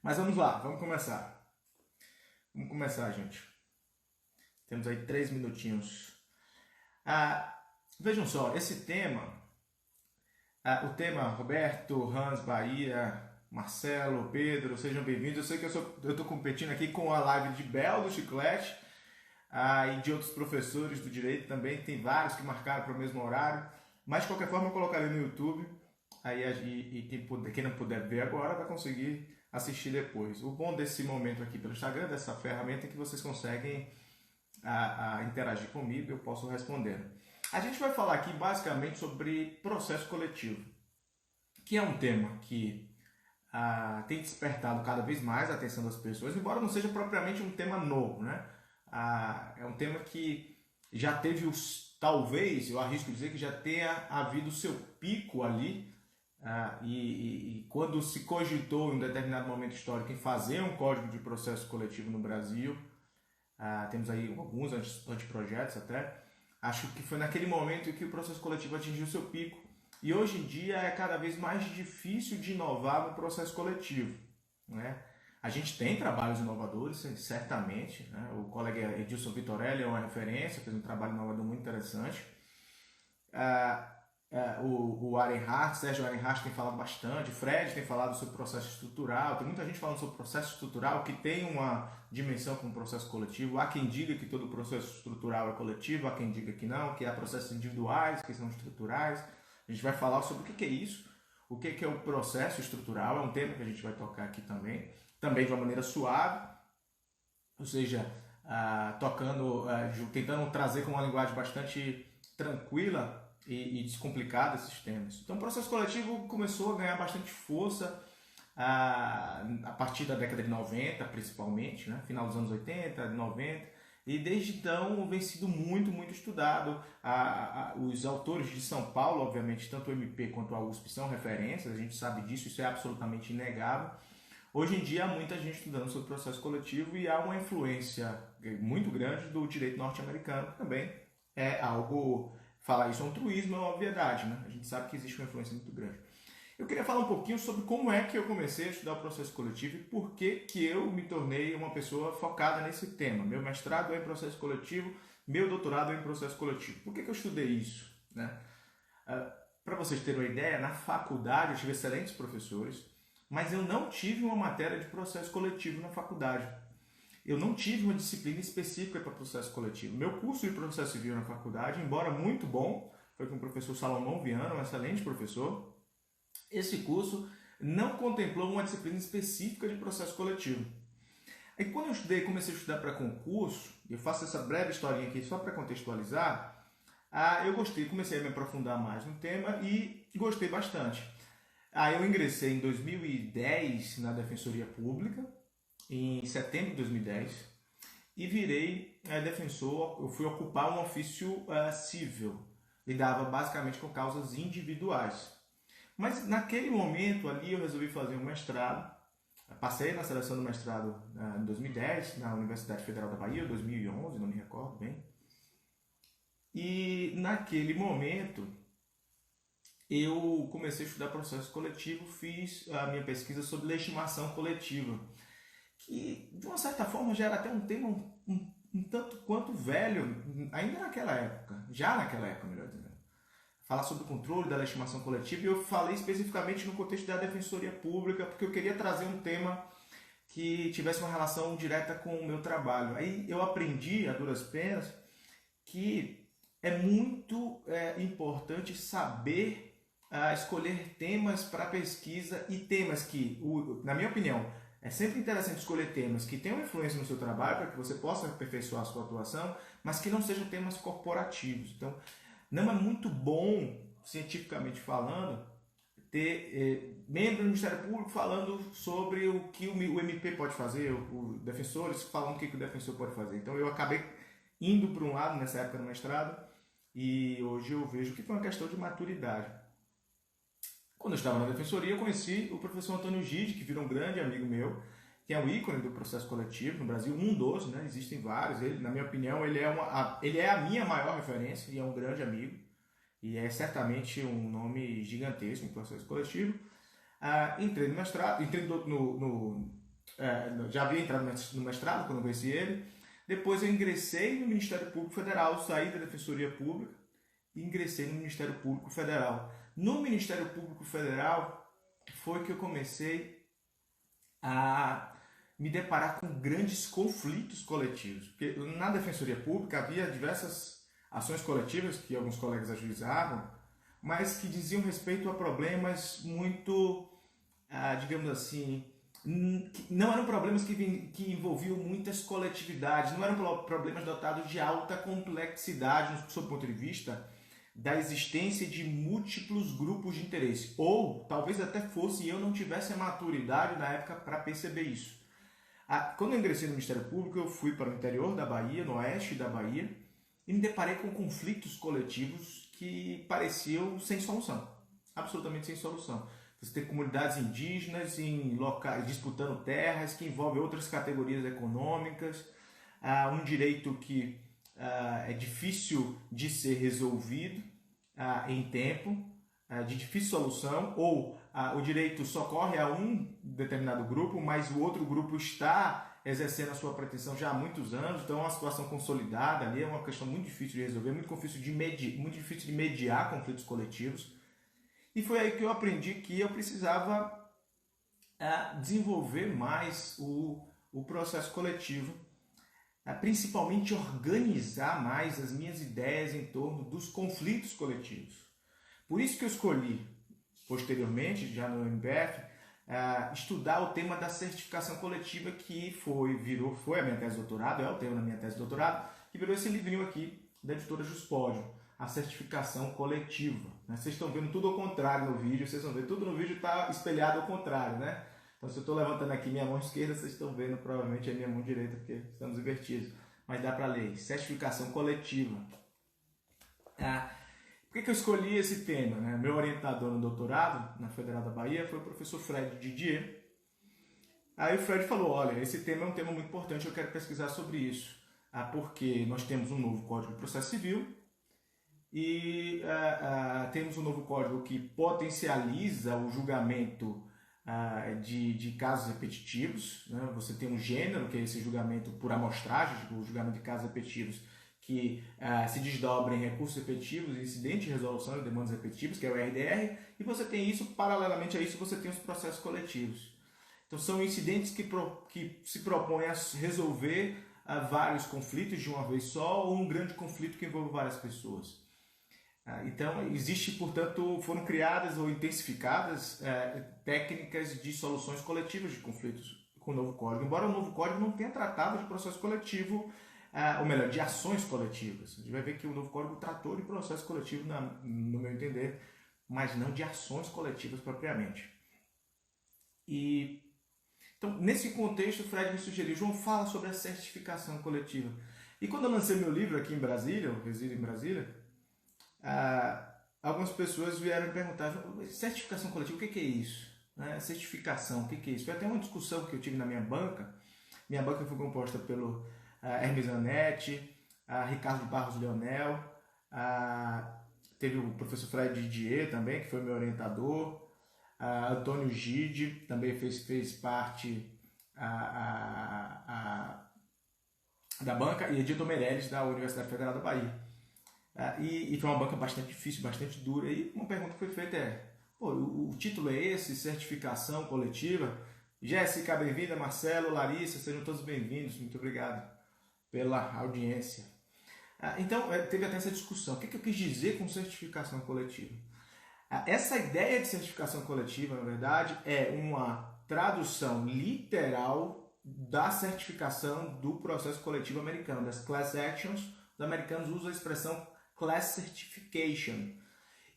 Mas vamos lá, vamos começar. Vamos começar, gente. Temos aí 3 minutinhos. Vejam só, esse tema, o tema Roberto, Hans, Bahia, Marcelo, Pedro, sejam bem-vindos. Eu sei que eu estou competindo aqui com a live de Bel do Chiclete e de outros professores do direito também. Tem vários que marcaram para o mesmo horário. Mas de qualquer forma eu colocarei no YouTube. Aí quem não puder ver agora vai conseguir assistir depois. O bom desse momento aqui pelo Instagram, dessa ferramenta, é que vocês conseguem interagir comigo e eu posso responder. A gente vai falar aqui basicamente sobre processo coletivo, que é um tema que tem despertado cada vez mais a atenção das pessoas, embora não seja propriamente um tema novo, né? É um tema que já teve talvez, eu arrisco dizer que já tenha havido o seu pico ali, e quando se cogitou em um determinado momento histórico em fazer um código de processo coletivo no Brasil, temos aí alguns anteprojetos até, acho que foi naquele momento em que o processo coletivo atingiu seu pico. E hoje em dia é cada vez mais difícil de inovar no processo coletivo, né? A gente tem trabalhos inovadores, certamente, né? O colega Edilson Vitorelli é uma referência, fez um trabalho inovador muito interessante. O Arenhart, Sérgio Arenhart tem falado bastante, Fred tem falado sobre processo estrutural, tem muita gente falando sobre processo estrutural que tem uma dimensão com o processo coletivo. Há quem diga que todo processo estrutural é coletivo, há quem diga que não, que há processos individuais que são estruturais. A gente vai falar sobre o que é isso, o que é o processo estrutural, é um tema que a gente vai tocar aqui também de uma maneira suave, ou seja, tentando trazer com uma linguagem bastante tranquila e descomplicada esses temas. Então o processo coletivo começou a ganhar bastante força a partir da década de 90, principalmente, né? Final dos anos 80, 90, e desde então vem sido muito estudado. Os autores de São Paulo, obviamente, tanto o MP quanto a USP são referências, a gente sabe disso, isso é absolutamente inegável. Hoje em dia há muita gente estudando sobre o processo coletivo e há uma influência muito grande do direito norte-americano, que também é algo, falar isso é um truísmo, é uma obviedade, né? A gente sabe que existe uma influência muito grande. Eu queria falar um pouquinho sobre como é que eu comecei a estudar o processo coletivo e por que eu me tornei uma pessoa focada nesse tema. Meu mestrado é em processo coletivo, meu doutorado é em processo coletivo. Por que eu estudei isso, né? Para vocês terem uma ideia, na faculdade eu tive excelentes professores, mas eu não tive uma matéria de processo coletivo na faculdade. Eu não tive uma disciplina específica para processo coletivo. Meu curso de processo civil na faculdade, embora muito bom, foi com o professor Salomão Viana, um excelente professor. Esse curso não contemplou uma disciplina específica de processo coletivo. E quando eu comecei a estudar para concurso, eu faço essa breve historinha aqui só para contextualizar, eu gostei, comecei a me aprofundar mais no tema e gostei bastante. Eu ingressei em 2010 na Defensoria Pública, em setembro de 2010, e virei defensor. Eu fui ocupar um ofício civil, lidava basicamente com causas individuais. Mas naquele momento ali eu resolvi fazer um mestrado, passei na seleção do mestrado em 2010, na Universidade Federal da Bahia, 2011, não me recordo bem. E naquele momento eu comecei a estudar processo coletivo, fiz a minha pesquisa sobre legitimação coletiva, que de uma certa forma já era até um tema um tanto quanto velho, ainda naquela época, melhor dizendo. Falar sobre o controle da legitimação coletiva, e eu falei especificamente no contexto da Defensoria Pública, porque eu queria trazer um tema que tivesse uma relação direta com o meu trabalho. Aí eu aprendi, a duras penas, que é muito importante saber escolher temas para pesquisa e temas que, na minha opinião, é sempre interessante escolher temas que tenham influência no seu trabalho para que você possa aperfeiçoar a sua atuação, mas que não sejam temas corporativos. Então, não é muito bom, cientificamente falando, ter membro do Ministério Público falando sobre o que o MP pode fazer, os defensores falando o que o defensor pode fazer. Então, eu acabei indo para um lado nessa época do mestrado e hoje eu vejo que foi uma questão de maturidade. Quando eu estava na defensoria, eu conheci o professor Antônio Gide, que virou um grande amigo meu, que é um ícone do processo coletivo no Brasil, um dos, né? Existem vários. Ele, na minha opinião, ele é a minha maior referência e é um grande amigo. E é certamente um nome gigantesco no processo coletivo. Entrei no mestrado, entrei já havia entrado no mestrado quando eu conheci ele. Depois eu ingressei no Ministério Público Federal, saí da Defensoria Pública e ingressei no Ministério Público Federal. No Ministério Público Federal foi que eu comecei a me deparar com grandes conflitos coletivos. Porque na Defensoria Pública havia diversas ações coletivas que alguns colegas ajuizavam, mas que diziam respeito a problemas muito, digamos assim, não eram problemas que envolviam muitas coletividades, não eram problemas dotados de alta complexidade, sob o ponto de vista da existência de múltiplos grupos de interesse. Ou talvez até fosse e eu não tivesse a maturidade na época para perceber isso. Quando eu ingressei no Ministério Público, eu fui para o interior da Bahia, no oeste da Bahia, e me deparei com conflitos coletivos que pareciam sem solução, absolutamente sem solução. Você tem comunidades indígenas em locais disputando terras, que envolvem outras categorias econômicas, um direito que é difícil de ser resolvido em tempo, de difícil solução, ou o direito socorre a um determinado grupo, mas o outro grupo está exercendo a sua pretensão já há muitos anos, então é uma situação consolidada ali, é uma questão muito difícil de resolver, muito difícil de mediar conflitos coletivos. E foi aí que eu aprendi que eu precisava desenvolver mais o processo coletivo, principalmente organizar mais as minhas ideias em torno dos conflitos coletivos. Por isso que eu escolhi, posteriormente, já no MPF, estudar o tema da certificação coletiva, que foi a minha tese de doutorado, é o tema da minha tese de doutorado, que virou esse livrinho aqui da editora Juspódio, a certificação coletiva. Vocês estão vendo tudo ao contrário no vídeo, vocês vão ver tudo no vídeo está espelhado ao contrário, né? Então, se eu estou levantando aqui minha mão esquerda, vocês estão vendo provavelmente a minha mão direita, porque estamos invertidos. Mas dá para ler. Certificação coletiva. Por que eu escolhi esse tema? Meu orientador no doutorado, na Federal da Bahia, foi o professor Fred Didier. Aí o Fred falou, olha, esse tema é um tema muito importante, eu quero pesquisar sobre isso. Porque nós temos um novo Código de Processo Civil, e temos um novo código que potencializa o julgamento de casos repetitivos, né? Você tem um gênero, que é esse julgamento por amostragem, o julgamento de casos repetitivos, que se desdobra em recursos repetitivos, incidente de resolução de demandas repetitivas, que é o RDR, e você tem isso, paralelamente a isso, você tem os processos coletivos. Então são incidentes que se propõem a resolver vários conflitos de uma vez só, ou um grande conflito que envolve várias pessoas. Então, foram criadas ou intensificadas técnicas de soluções coletivas de conflitos com o novo código. Embora o novo código não tenha tratado de processo coletivo, ou melhor, de ações coletivas. A gente vai ver que o novo código tratou de processo coletivo, no meu entender, mas não de ações coletivas propriamente. Então, nesse contexto, o Fred me sugeriu, João, fala sobre a certificação coletiva. E quando eu lancei meu livro aqui em Brasília, eu resido em Brasília, algumas pessoas vieram me perguntar, certificação coletiva, o que é isso? Certificação, o que é isso? Foi até uma discussão que eu tive na minha banca. Minha banca foi composta pelo Hermes Zanetti, Ricardo Barros Leonel, teve o professor Fred Didier também, que foi meu orientador, Antônio Gide também fez parte da banca, e Edilton Meirelles, da Universidade Federal da Bahia. E foi uma banca bastante difícil, bastante dura. E uma pergunta que foi feita o título é esse, certificação coletiva? Jéssica, bem-vinda, Marcelo, Larissa, sejam todos bem-vindos, muito obrigado pela audiência. Então, teve até essa discussão, o que eu quis dizer com certificação coletiva? Essa ideia de certificação coletiva, na verdade, é uma tradução literal da certificação do processo coletivo americano, das class actions. Os americanos usam a expressão class certification.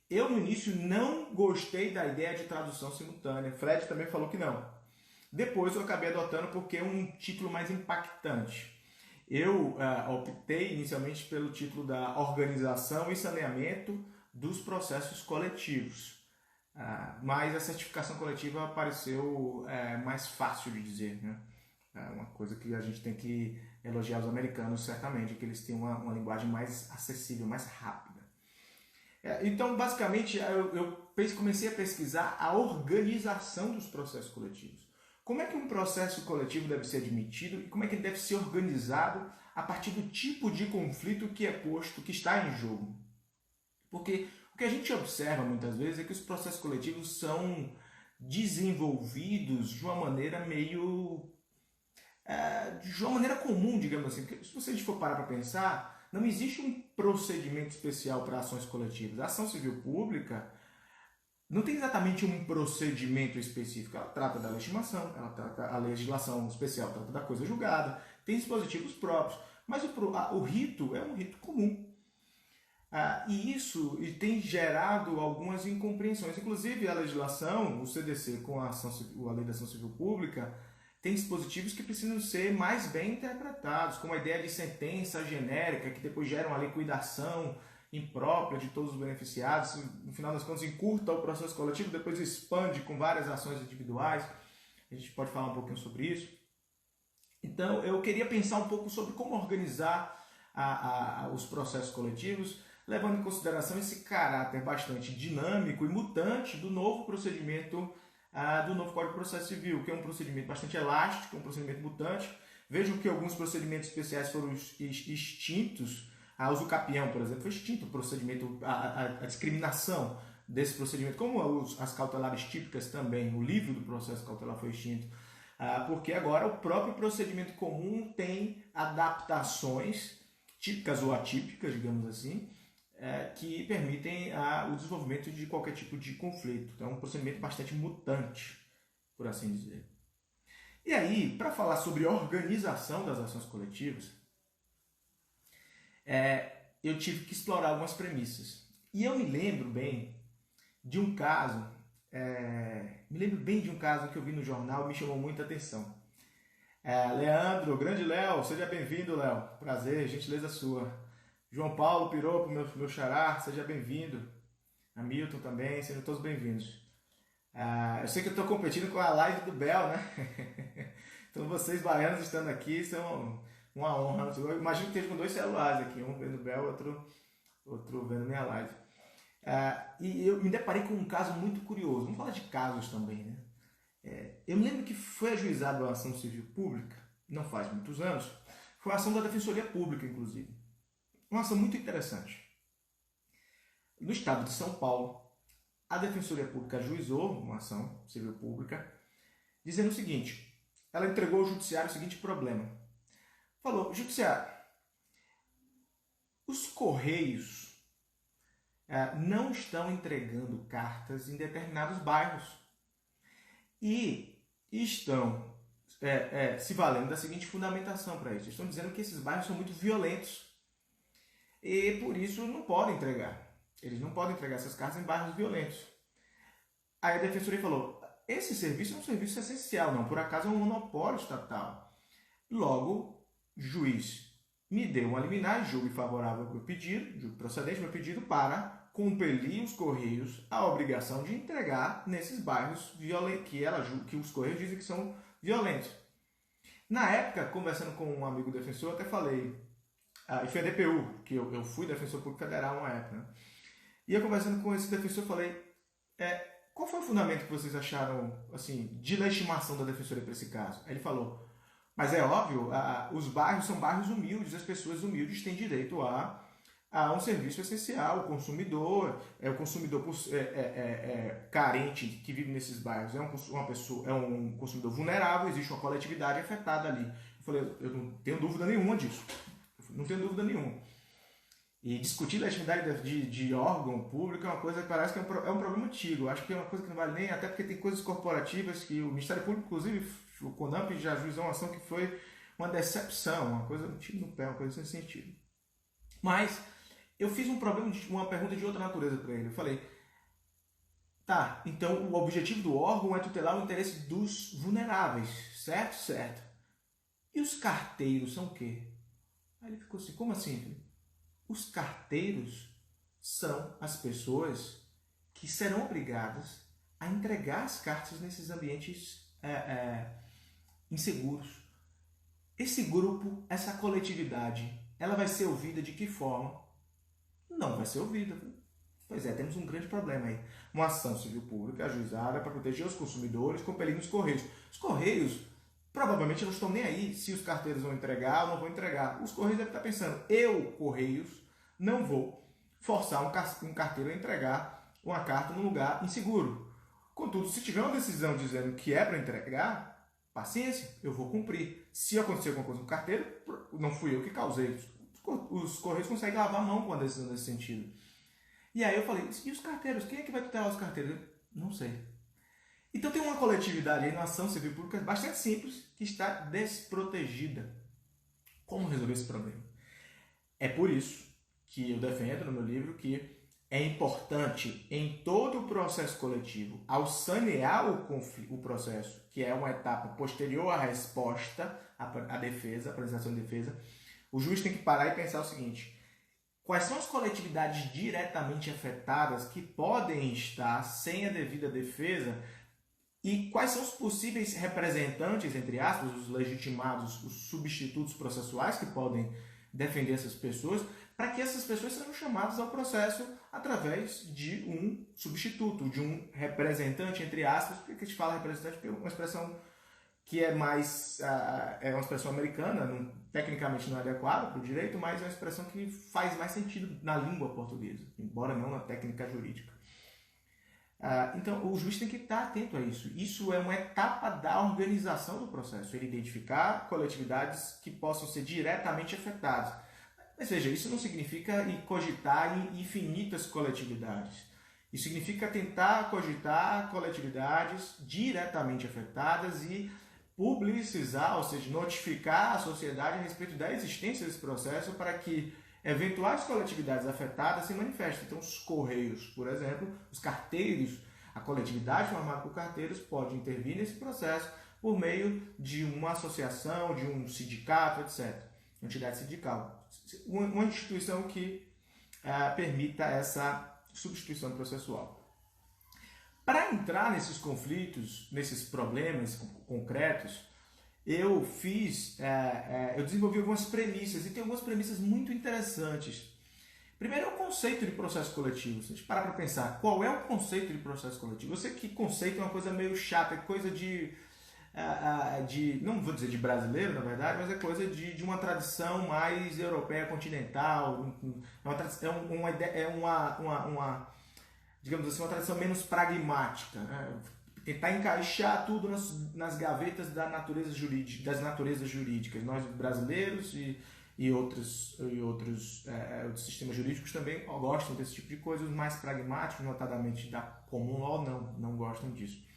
Eu, no início, não gostei da ideia de tradução simultânea. Fred também falou que não. Depois eu acabei adotando porque é um título mais impactante. Eu optei inicialmente pelo título da Organização e Saneamento dos Processos Coletivos. Mas a certificação coletiva pareceu mais fácil de dizer, né? Uma coisa que a gente tem que elogiar os americanos, certamente, que eles têm uma linguagem mais acessível, mais rápida. Então, basicamente, eu comecei a pesquisar a organização dos processos coletivos. como é que um processo coletivo deve ser admitido e como é que ele deve ser organizado a partir do tipo de conflito que é posto, que está em jogo. Porque o que a gente observa muitas vezes é que os processos coletivos são desenvolvidos de uma maneira meio... de uma maneira comum, digamos assim. Porque se você for parar para pensar, não existe um procedimento especial para ações coletivas. A ação civil pública não tem exatamente um procedimento específico. Ela trata da legitimação, ela trata a legislação especial, trata da coisa julgada, tem dispositivos próprios, mas o rito é um rito comum. E isso tem gerado algumas incompreensões. Inclusive, a legislação, o CDC com a Lei da Ação Civil Pública, tem dispositivos que precisam ser mais bem interpretados, como a ideia de sentença genérica, que depois gera uma liquidação imprópria de todos os beneficiados, no final das contas encurta o processo coletivo, depois expande com várias ações individuais. A gente pode falar um pouquinho sobre isso. Então, eu queria pensar um pouco sobre como organizar os processos coletivos, levando em consideração esse caráter bastante dinâmico e mutante do novo procedimento, do novo Código de Processo Civil, que é um procedimento bastante elástico, um procedimento mutante. Vejam que alguns procedimentos especiais foram extintos. O usucapião, por exemplo, foi extinto o procedimento, a discriminação desse procedimento, como as cautelares típicas também, o livro do processo cautelar foi extinto, porque agora o próprio procedimento comum tem adaptações típicas ou atípicas, digamos assim, que permitem o desenvolvimento de qualquer tipo de conflito. Então é um procedimento bastante mutante, por assim dizer. E aí, para falar sobre organização das ações coletivas, eu tive que explorar algumas premissas. E eu me lembro bem de um caso, que eu vi no jornal e me chamou muita atenção. Leandro, grande Léo, seja bem-vindo, Léo. Prazer, gentileza sua. João Paulo Piropo, meu xará, seja bem-vindo. Hamilton também, sejam todos bem-vindos. Eu sei que eu estou competindo com a live do Bel, né? Então vocês baianos estando aqui são uma honra. Eu imagino que esteja com 2 celulares aqui, um vendo o Bel, outro vendo minha live. E eu me deparei com um caso muito curioso. Vamos falar de casos também, né? Eu me lembro que foi ajuizada uma ação civil pública, não faz muitos anos, foi a ação da Defensoria Pública, inclusive. Uma ação muito interessante. No estado de São Paulo, a Defensoria Pública ajuizou uma ação civil pública, dizendo o seguinte: ela entregou ao judiciário o seguinte problema. Falou: judiciário, os Correios não estão entregando cartas em determinados bairros e estão se valendo da seguinte fundamentação para isso. Estão dizendo que esses bairros são muito violentos e por isso não podem entregar. Eles não podem entregar essas cartas em bairros violentos. Aí a Defensoria falou: esse serviço é um serviço essencial, não por acaso é um monopólio estatal. Logo, juiz me deu uma liminar, julgo favorável ao meu pedido, julgo procedente ao meu pedido para compelir os Correios à obrigação de entregar nesses bairros que os Correios dizem que são violentos. Na época, conversando com um amigo defensor, eu até falei, e foi a DPU, que eu fui defensor público federal uma época, né? E eu conversando com esse defensor, falei, qual foi o fundamento que vocês acharam assim, de legitimação da defensoria para esse caso? Aí ele falou: mas é óbvio, os bairros são bairros humildes, as pessoas humildes têm direito a um serviço essencial. O consumidor carente que vive nesses bairros é um consumidor vulnerável, existe uma coletividade afetada ali. Eu falei: eu não tenho dúvida nenhuma disso, não tenho dúvida nenhuma. E discutir legitimidade de órgão público é uma coisa que parece que é um problema antigo. Eu acho que é uma coisa que não vale nem, até porque tem coisas corporativas que o Ministério Público, inclusive, o CONAMP já ajuizou uma ação que foi uma decepção, uma coisa um tiro no pé, uma coisa sem sentido. Mas eu fiz uma pergunta de outra natureza para ele. Eu falei: tá, então o objetivo do órgão é tutelar o interesse dos vulneráveis, certo? Certo. E os carteiros são o quê? Aí ele ficou assim: como assim, filho? Os carteiros são as pessoas que serão obrigadas a entregar as cartas nesses ambientes inseguros. Esse grupo, essa coletividade, ela vai ser ouvida de que forma? Não vai ser ouvida. Pois é, temos um grande problema aí. Uma ação civil pública ajuizada para proteger os consumidores, compelindo os Correios. Os Correios provavelmente não estão nem aí se os carteiros vão entregar ou não vão entregar. Os Correios devem estar pensando, eu, Correios, não vou forçar um carteiro a entregar uma carta num lugar inseguro. Contudo, se tiver uma decisão dizendo que é para entregar, paciência, eu vou cumprir. Se acontecer alguma coisa com o carteiro, não fui eu que causei. Os Correios conseguem lavar a mão com a decisão nesse sentido. E aí eu falei, e os carteiros? Quem é que vai tutelar os carteiros? Não sei. Então tem uma coletividade aí na ação civil pública bastante simples que está desprotegida. Como resolver esse problema? É por isso que eu defendo no meu livro que é importante em todo o processo coletivo, ao sanear o processo, que é uma etapa posterior à resposta, à defesa, à apresentação de defesa, o juiz tem que parar e pensar o seguinte: quais são as coletividades diretamente afetadas que podem estar sem a devida defesa e quais são os possíveis representantes, entre aspas, os legitimados, os substitutos processuais que podem defender essas pessoas, para que essas pessoas sejam chamadas ao processo através de um substituto, de um representante, entre aspas. Por que a gente fala representante? Porque é uma expressão que é mais, é uma expressão americana, tecnicamente não é adequada para o direito, mas é uma expressão que faz mais sentido na língua portuguesa, embora não na técnica jurídica. Então, o juiz tem que estar atento a isso. Isso é uma etapa da organização do processo, ele identificar coletividades que possam ser diretamente afetadas. Mas veja, isso não significa cogitar em infinitas coletividades. Isso significa tentar cogitar coletividades diretamente afetadas e publicizar, ou seja, notificar a sociedade a respeito da existência desse processo para que eventuais coletividades afetadas se manifestem. Então, os Correios, por exemplo, os carteiros, a coletividade formada por carteiros pode intervir nesse processo por meio de uma associação, de um sindicato, etc. Entidade sindical. Uma instituição que permita essa substituição processual. Para entrar nesses conflitos, nesses problemas concretos, eu desenvolvi algumas premissas, e tem algumas premissas muito interessantes. Primeiro é o conceito de processo coletivo. Se a gente parar para pensar, qual é o conceito de processo coletivo? Eu sei que conceito é uma coisa meio chata, é coisa de não vou dizer de brasileiro, na verdade, mas é coisa de uma tradição mais europeia continental, digamos assim, uma tradição menos pragmática, né? Tentar encaixar tudo nas gavetas das naturezas jurídicas. Nós brasileiros e outros sistemas jurídicos também gostam desse tipo de coisa, os mais pragmáticos, notadamente da common law, não gostam disso.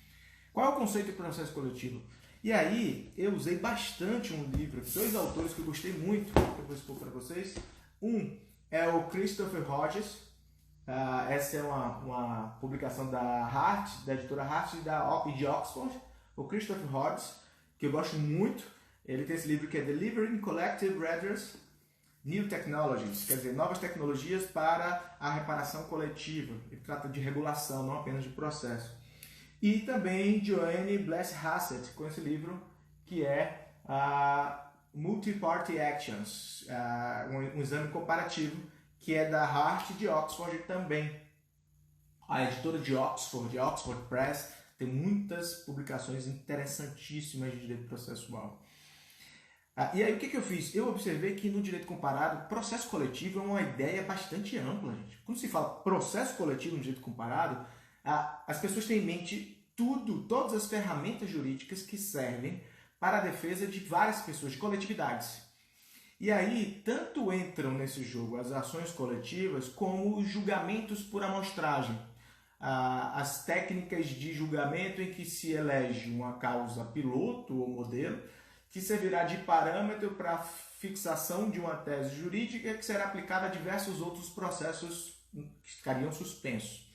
Qual é o conceito de processo coletivo? E aí, eu usei bastante um livro, dois autores que eu gostei muito, que eu vou expor para vocês. Um é o Christopher Hodges. Essa é uma publicação da editora Hart e de Oxford. O Christopher Hodges, que eu gosto muito, ele tem esse livro que é Delivering Collective Redress, New Technologies, quer dizer, novas tecnologias para a reparação coletiva. Ele trata de regulação, não apenas de processo. E também Joanne Bless-Hassett, com esse livro que é Multi-Party Actions, um exame comparativo, que é da Hart de Oxford também. A editora de Oxford Press, tem muitas publicações interessantíssimas de direito processual. E aí o que eu fiz? Eu observei que no direito comparado, processo coletivo é uma ideia bastante ampla, gente. Quando se fala processo coletivo no direito comparado, as pessoas têm em mente todas as ferramentas jurídicas que servem para a defesa de várias pessoas, de coletividades. E aí, tanto entram nesse jogo as ações coletivas como os julgamentos por amostragem. As técnicas de julgamento em que se elege uma causa piloto ou modelo que servirá de parâmetro para a fixação de uma tese jurídica que será aplicada a diversos outros processos que ficariam suspensos.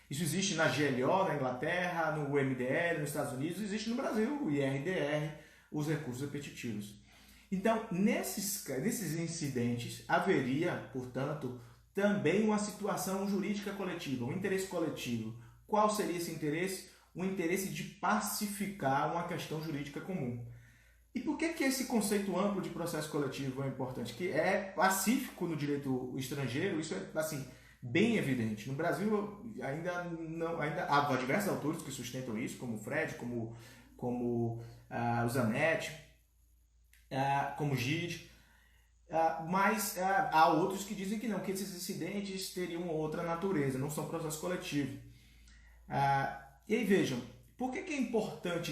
Isso existe na GLO, na Inglaterra, no MDL, nos Estados Unidos, existe no Brasil, o IRDR, os recursos repetitivos. Então, nesses incidentes, haveria, portanto, também uma situação jurídica coletiva, um interesse coletivo. Qual seria esse interesse? O interesse de pacificar uma questão jurídica comum. E por que esse conceito amplo de processo coletivo é importante? Que é pacífico no direito estrangeiro, isso é assim, bem evidente. No Brasil ainda não, ainda há diversos autores que sustentam isso, como o Fred, como o Zanetti, como o Gide, mas há outros que dizem que não, que esses incidentes teriam outra natureza, não são processo coletivo. E aí vejam, por que é importante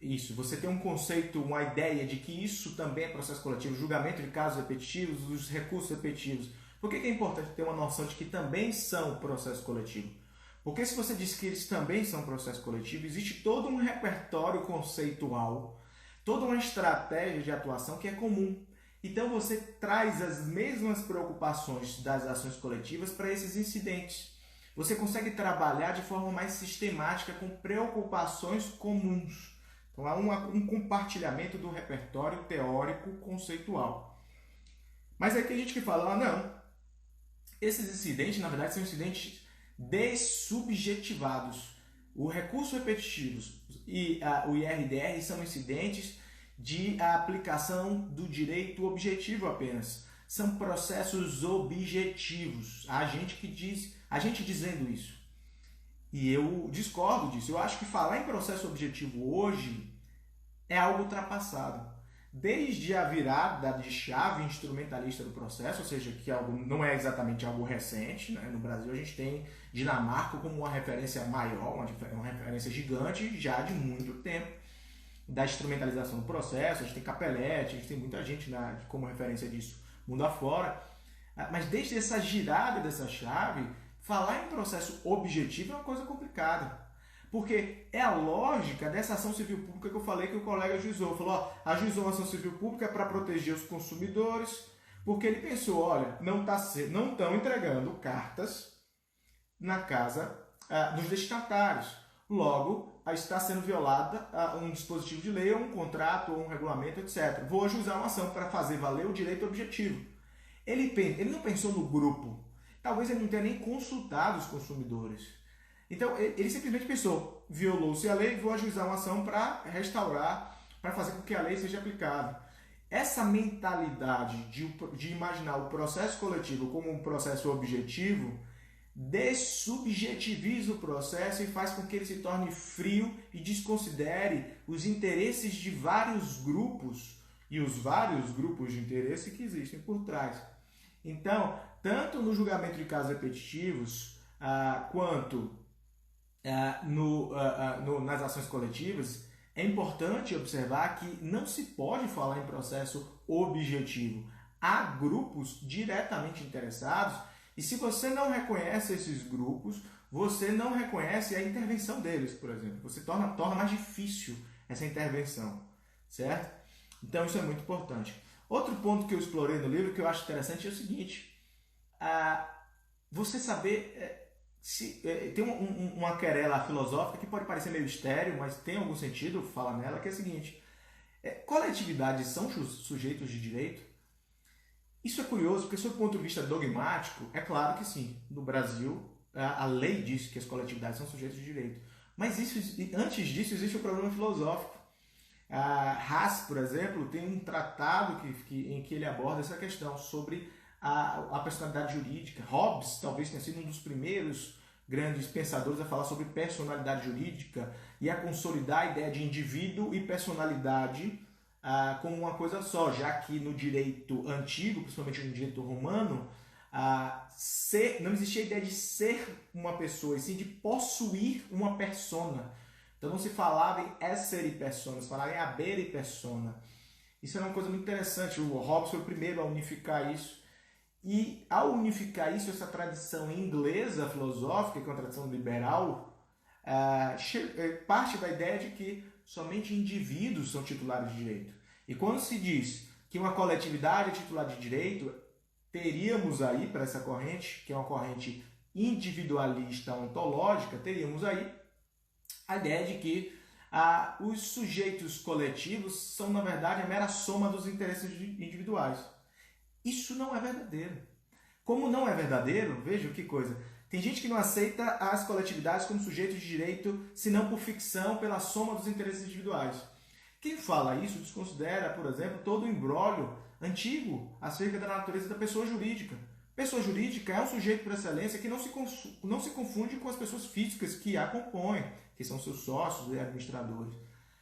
isso? Você tem um conceito, uma ideia de que isso também é processo coletivo, julgamento de casos repetitivos, os recursos repetitivos. Por que é importante ter uma noção de que também são processo coletivo? Porque se você diz que eles também são processo coletivo, existe todo um repertório conceitual, toda uma estratégia de atuação que é comum. Então você traz as mesmas preocupações das ações coletivas para esses incidentes. Você consegue trabalhar de forma mais sistemática com preocupações comuns. Então há um compartilhamento do repertório teórico conceitual. Mas aí tem gente que fala, não, esses incidentes na verdade são incidentes dessubjetivados. O recurso repetitivos e o IRDR são incidentes de aplicação do direito objetivo apenas. São processos objetivos. A gente dizendo isso. E eu discordo disso. Eu acho que falar em processo objetivo hoje é algo ultrapassado. Desde a virada de chave instrumentalista do processo, ou seja, que não é exatamente algo recente, né? No Brasil a gente tem Dinamarca como uma referência maior, uma referência gigante já de muito tempo da instrumentalização do processo. A gente tem Capelletti, a gente tem muita gente como referência disso mundo afora. Mas desde essa girada dessa chave, falar em processo objetivo é uma coisa complicada. Porque é a lógica dessa ação civil pública que eu falei que o colega ajuizou. Falou, ajuizou uma ação civil pública para proteger os consumidores, porque ele pensou, olha, não estão entregando cartas na casa dos destinatários. Logo, está sendo violada um dispositivo de lei, ou um contrato, ou um regulamento, etc. Vou ajuizar uma ação para fazer valer o direito objetivo. Ele não pensou no grupo. Talvez ele não tenha nem consultado os consumidores. Então, ele simplesmente pensou, violou-se a lei, vou ajuizar uma ação para restaurar, para fazer com que a lei seja aplicada. Essa mentalidade de imaginar o processo coletivo como um processo objetivo dessubjetiviza o processo e faz com que ele se torne frio e desconsidere os interesses de vários grupos e os vários grupos de interesse que existem por trás. Então, tanto no julgamento de casos repetitivos quanto nas ações coletivas, é importante observar que não se pode falar em processo objetivo. Há grupos diretamente interessados e se você não reconhece esses grupos, você não reconhece a intervenção deles, por exemplo. Você torna mais difícil essa intervenção, certo? Então isso é muito importante. Outro ponto que eu explorei no livro que eu acho interessante é o seguinte: você saber tem uma querela filosófica que pode parecer meio estéril, mas tem algum sentido, fala nela, que é o seguinte: coletividades são sujeitos de direito? Isso é curioso, porque, sob o ponto de vista dogmático, é claro que sim. No Brasil, a lei diz que as coletividades são sujeitos de direito. Mas antes disso, existe um problema filosófico. Haas, por exemplo, tem um tratado em que ele aborda essa questão sobre a personalidade jurídica. Hobbes talvez tenha sido um dos primeiros grandes pensadores a falar sobre personalidade jurídica e a consolidar a ideia de indivíduo e personalidade como uma coisa só, já que no direito antigo, principalmente no direito romano, não existia a ideia de ser uma pessoa, e sim de possuir uma persona. Então não se falava em essere persona, se falava em habere persona. Isso era uma coisa muito interessante. O Hobbes foi o primeiro a unificar isso. E ao unificar isso, essa tradição inglesa filosófica, que é uma tradição liberal, parte da ideia de que somente indivíduos são titulares de direito. E quando se diz que uma coletividade é titular de direito, teríamos aí, para essa corrente, que é uma corrente individualista ontológica, teríamos aí a ideia de que os sujeitos coletivos são, na verdade, a mera soma dos interesses individuais. Isso não é verdadeiro. Como não é verdadeiro, veja que coisa, tem gente que não aceita as coletividades como sujeitos de direito, senão por ficção, pela soma dos interesses individuais. Quem fala isso desconsidera, por exemplo, todo o imbróglio antigo acerca da natureza da pessoa jurídica. Pessoa jurídica é um sujeito por excelência que não se confunde com as pessoas físicas que a compõem, que são seus sócios e administradores.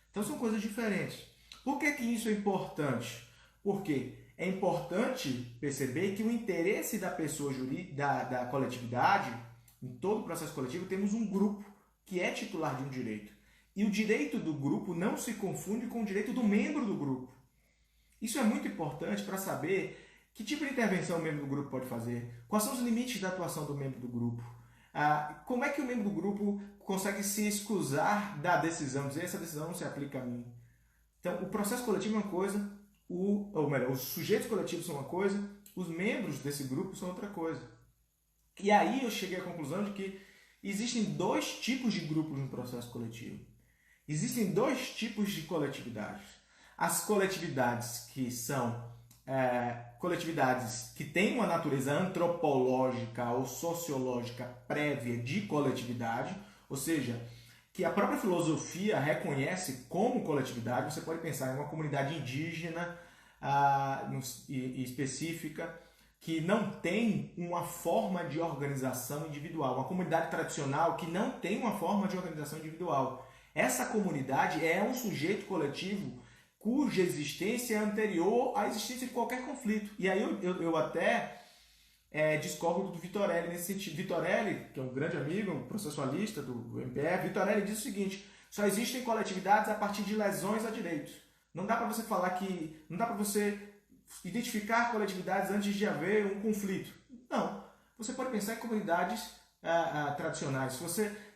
Então são coisas diferentes. Por que isso é importante? Porque é importante perceber que o interesse da pessoa jurídica, da coletividade, em todo o processo coletivo, temos um grupo que é titular de um direito. E o direito do grupo não se confunde com o direito do membro do grupo. Isso é muito importante para saber que tipo de intervenção o membro do grupo pode fazer, quais são os limites da atuação do membro do grupo, como é que o membro do grupo consegue se excusar da decisão, dizer essa decisão não se aplica a mim. Então, o processo coletivo é uma coisa, os sujeitos coletivos são uma coisa, os membros desse grupo são outra coisa. E aí eu cheguei à conclusão de que existem dois tipos de grupos no processo coletivo. Existem dois tipos de coletividades. As coletividades que são coletividades que têm uma natureza antropológica ou sociológica prévia de coletividade, ou seja, que a própria filosofia reconhece como coletividade. Você pode pensar em uma comunidade indígena específica que não tem uma forma de organização individual, uma comunidade tradicional que não tem uma forma de organização individual. Essa comunidade é um sujeito coletivo cuja existência é anterior à existência de qualquer conflito. E aí eu até discordo do Vitorelli nesse sentido. Vitorelli, que é um grande amigo, um processualista do MPF, Vitorelli diz o seguinte: só existem coletividades a partir de lesões a direitos. Não dá para você falar que... Não dá para você identificar coletividades antes de haver um conflito. Não. Você pode pensar em comunidades tradicionais.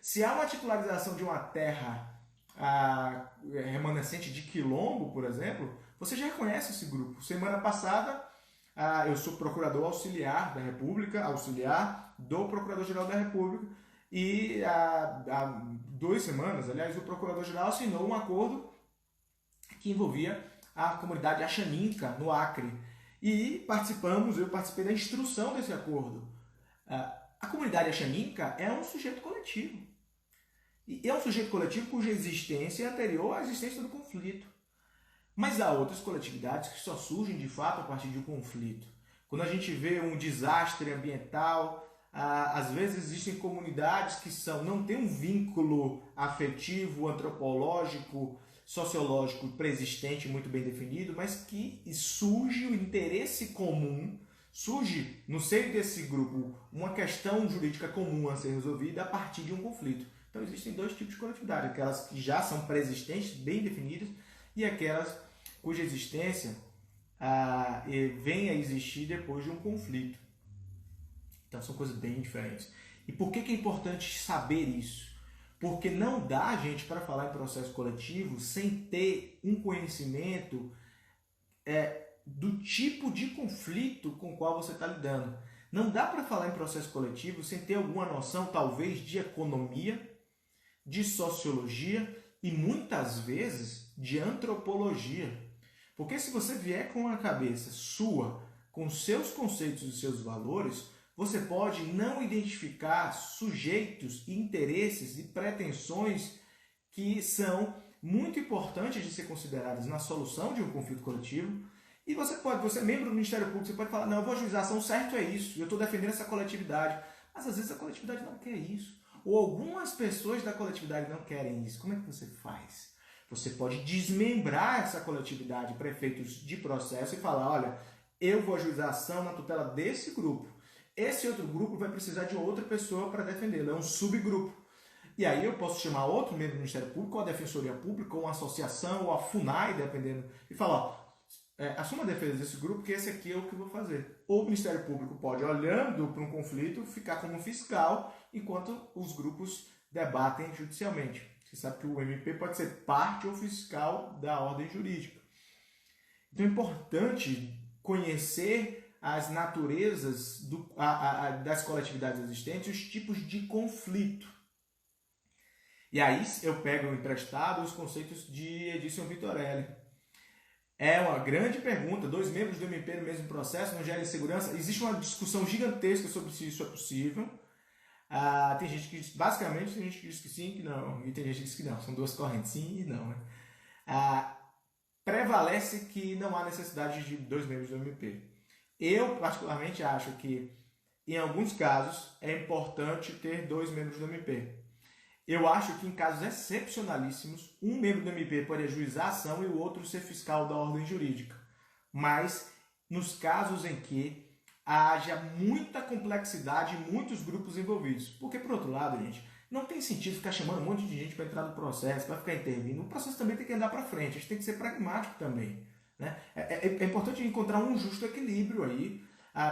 Se há uma titularização de uma terra remanescente de quilombo, por exemplo, você já reconhece esse grupo. Semana passada, eu sou procurador auxiliar da República, auxiliar do Procurador-Geral da República, e há 2 semanas, aliás, o Procurador-Geral assinou um acordo que envolvia a comunidade Axaninca, no Acre. E eu participei da instrução desse acordo. A comunidade Axaninca é um sujeito coletivo. E é um sujeito coletivo cuja existência é anterior à existência do conflito. Mas há outras coletividades que só surgem de fato a partir de um conflito. Quando a gente vê um desastre ambiental, às vezes existem comunidades que não têm um vínculo afetivo, antropológico, sociológico preexistente muito bem definido, mas que surge o interesse comum, surge no seio desse grupo uma questão jurídica comum a ser resolvida a partir de um conflito. Então existem 2 tipos de coletividade: aquelas que já são preexistentes, bem definidas, e aquelas cuja existência vem a existir depois de um conflito. Então são coisas bem diferentes. E por que é importante saber isso? Porque não dá, gente, para falar em processo coletivo sem ter um conhecimento do tipo de conflito com o qual você está lidando. Não dá para falar em processo coletivo sem ter alguma noção, talvez, de economia, de sociologia e, muitas vezes, de antropologia. Porque se você vier com a cabeça sua, com seus conceitos e seus valores, você pode não identificar sujeitos, interesses e pretensões que são muito importantes de ser considerados na solução de um conflito coletivo. E você é membro do Ministério Público, você pode falar: não, eu vou ajuizar ação, certo é isso, eu estou defendendo essa coletividade. Mas às vezes a coletividade não quer isso. Ou algumas pessoas da coletividade não querem isso. Como é que você faz? Você pode desmembrar essa coletividade para efeitos de processo e falar: olha, eu vou ajuizar ação na tutela desse grupo. Esse outro grupo vai precisar de outra pessoa para defendê-lo, é um subgrupo. E aí eu posso chamar outro membro do Ministério Público, ou a Defensoria Pública, ou uma associação, ou a FUNAI, dependendo, e falar: assuma a defesa desse grupo, que esse aqui é o que eu vou fazer. Ou o Ministério Público pode, olhando para um conflito, ficar como fiscal, enquanto os grupos debatem judicialmente. Você sabe que o MP pode ser parte ou fiscal da ordem jurídica. Então é importante conhecer as naturezas das coletividades existentes, os tipos de conflito. E aí eu pego emprestado os conceitos de Edício Vitorelli. É uma grande pergunta: 2 membros do MP no mesmo processo não geram insegurança? Existe uma discussão gigantesca sobre se isso é possível. Tem gente que diz, basicamente, tem gente que diz que sim, que não, e tem gente que diz que não. São 2 correntes, sim e não. Né? Prevalece que não há necessidade de 2 membros do MP. Eu, particularmente, acho que em alguns casos, é importante ter 2 membros do MP. Eu acho que em casos excepcionalíssimos, um membro do MP pode ajuizar a ação e o outro ser fiscal da ordem jurídica. Mas nos casos em que haja muita complexidade e muitos grupos envolvidos. Porque, por outro lado, gente, não tem sentido ficar chamando um monte de gente para entrar no processo, para ficar intervindo. O processo também tem que andar para frente, a gente tem que ser pragmático também. Né? É importante encontrar um justo equilíbrio aí,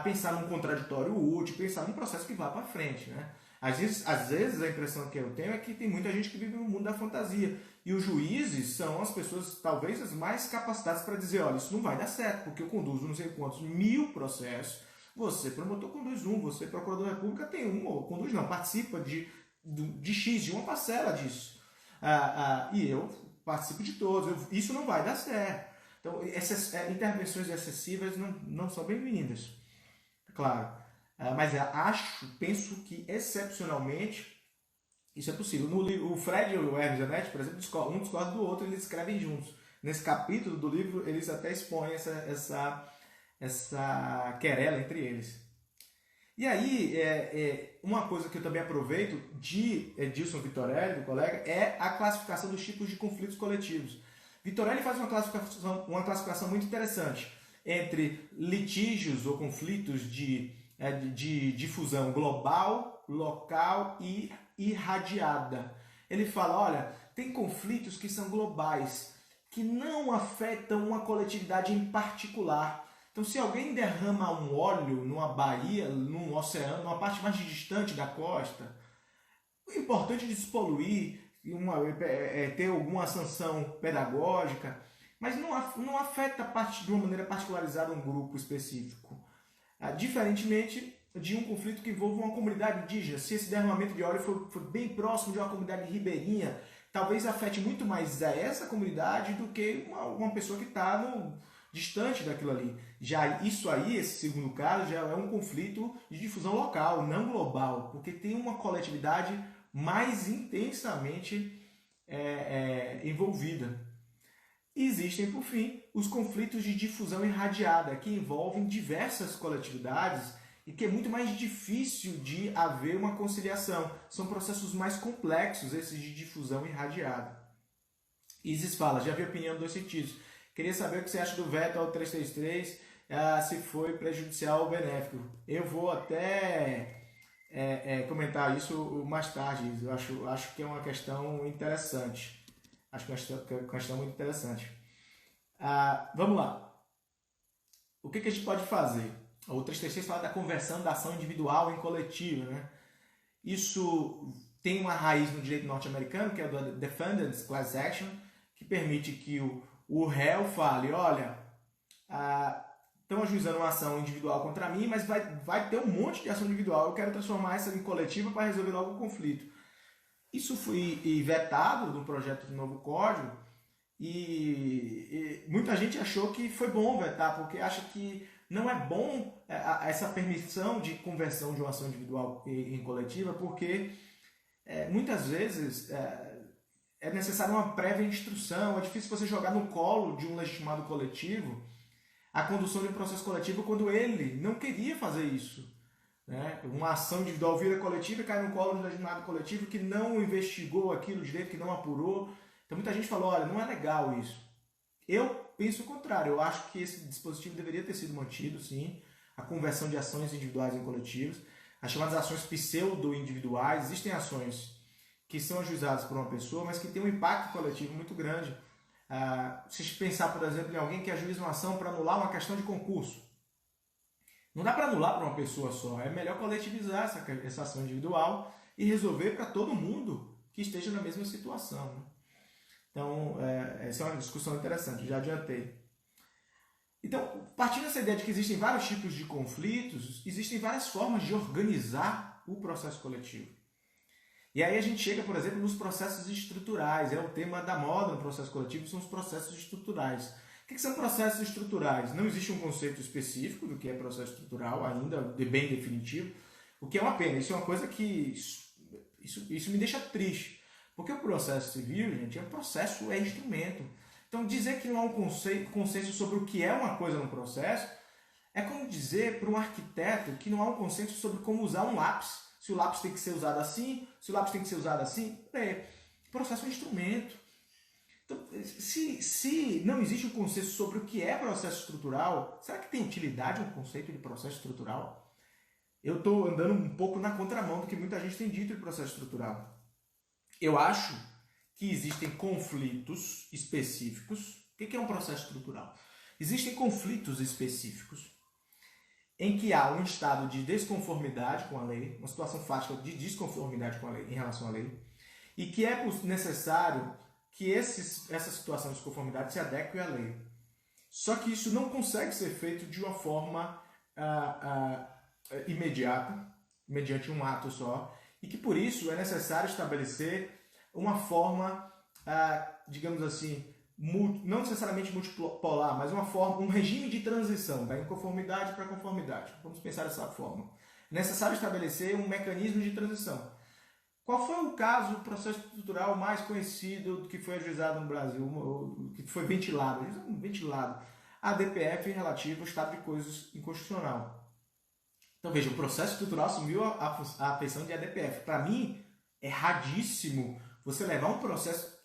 pensar num contraditório útil, pensar num processo que vá para frente. Né? Às vezes a impressão que eu tenho é que tem muita gente que vive no mundo da fantasia. E os juízes são as pessoas talvez as mais capacitadas para dizer, olha, isso não vai dar certo, porque eu conduzo não sei quantos 1000 processos, você promotor conduz um, você procurador da República tem um, ou conduz não, participa de X, de uma parcela disso. E eu participo de todos, isso não vai dar certo. Então, essas intervenções excessivas não são bem-vindas, claro. Mas penso que excepcionalmente isso é possível. O Fred e o Hermes Zanetti, por exemplo, um discorda do outro, eles escrevem juntos. Nesse capítulo do livro, eles até expõem essa querela entre eles. E aí, uma coisa que eu também aproveito de Edilson Vitorelli, do colega, é a classificação dos tipos de conflitos coletivos. Vitorelli faz uma classificação muito interessante entre litígios ou conflitos de difusão global, local e irradiada. Ele fala, olha, tem conflitos que são globais, que não afetam uma coletividade em particular. Então, se alguém derrama um óleo numa baía, num oceano, numa parte mais distante da costa, o importante é despoluir, ter alguma sanção pedagógica, mas não afeta de uma maneira particularizada um grupo específico. Diferentemente de um conflito que envolve uma comunidade indígena. Se esse derramamento de óleo for bem próximo de uma comunidade ribeirinha, talvez afete muito mais essa comunidade do que uma pessoa que está distante daquilo ali. Já isso aí, esse segundo caso, já é um conflito de difusão local, não global, porque tem uma coletividade mais intensamente envolvida. E existem, por fim, os conflitos de difusão irradiada, que envolvem diversas coletividades e que é muito mais difícil de haver uma conciliação. São processos mais complexos, esses de difusão irradiada. Isis fala, já vi opinião em 2 sentidos. Queria saber o que você acha do veto ao 333, se foi prejudicial ou benéfico. Eu vou até comentar isso mais tarde. Eu acho que é uma questão interessante. Acho que é uma questão muito interessante. Vamos lá. O que a gente pode fazer? O 336 fala da conversão da ação individual em coletiva. Né? Isso tem uma raiz no direito norte-americano, que é o do Defendant's Class Action, que permite que o réu fale, olha, estão ajuizando uma ação individual contra mim, mas vai ter um monte de ação individual. Eu quero transformar essa em coletiva para resolver logo o conflito. Isso foi vetado no projeto do novo código e muita gente achou que foi bom vetar, porque acha que não é bom essa permissão de conversão de uma ação individual em coletiva, porque muitas vezes é necessária uma prévia instrução, é difícil você jogar no colo de um legitimado coletivo a condução de um processo coletivo quando ele não queria fazer isso. Né? Uma ação individual vira coletiva e cai no colo de um legitimado coletivo que não investigou aquilo direito, que não apurou. Então muita gente falou, olha, não é legal isso. Eu penso o contrário, eu acho que esse dispositivo deveria ter sido mantido, sim, a conversão de ações individuais em coletivos, as chamadas ações pseudo-individuais. Existem ações que são ajuizadas por uma pessoa, mas que têm um impacto coletivo muito grande. Se pensar, por exemplo, em alguém que ajuiza uma ação para anular uma questão de concurso, não dá para anular para uma pessoa só, é melhor coletivizar essa ação individual e resolver para todo mundo que esteja na mesma situação. Né? Então, essa é uma discussão interessante, já adiantei. Então, partindo dessa ideia de que existem vários tipos de conflitos, existem várias formas de organizar o processo coletivo. E aí a gente chega, por exemplo, nos processos estruturais. O tema da moda no processo coletivo são os processos estruturais. O que são processos estruturais? Não existe um conceito específico do que é processo estrutural, ainda bem definitivo, o que é uma pena. Isso é uma coisa que isso me deixa triste. Porque o processo civil, gente, é um processo, é instrumento. Então, dizer que não há um consenso sobre o que é uma coisa no processo É como dizer para um arquiteto que não há um consenso sobre como usar um lápis. Se o lápis tem que ser usado assim, se o lápis tem que ser usado assim. O processo é um instrumento. Então, se não existe um consenso sobre o que é processo estrutural, será que tem utilidade um conceito de processo estrutural? Eu estou andando um pouco na contramão do que muita gente tem dito de processo estrutural. Eu acho que existem conflitos específicos. O que é um processo estrutural? Existem conflitos específicos em que há um estado de desconformidade com a lei, uma situação fática de desconformidade com a lei, em relação à lei, e que é necessário que essa situação de desconformidade se adeque à lei. Só que isso não consegue ser feito de uma forma imediata, mediante um ato só, e que por isso é necessário estabelecer uma forma, digamos assim, não necessariamente multipolar, mas uma forma, um regime de transição da inconformidade para a conformidade. Vamos pensar dessa forma. É necessário estabelecer um mecanismo de transição. Qual foi o caso, o processo estrutural mais conhecido que foi ajuizado no Brasil, que foi ventilado? A DPF relativo ao estado de coisas inconstitucional. Então veja, o processo estrutural assumiu a feição de ADPF. Para mim, é erradíssimo você levar um processo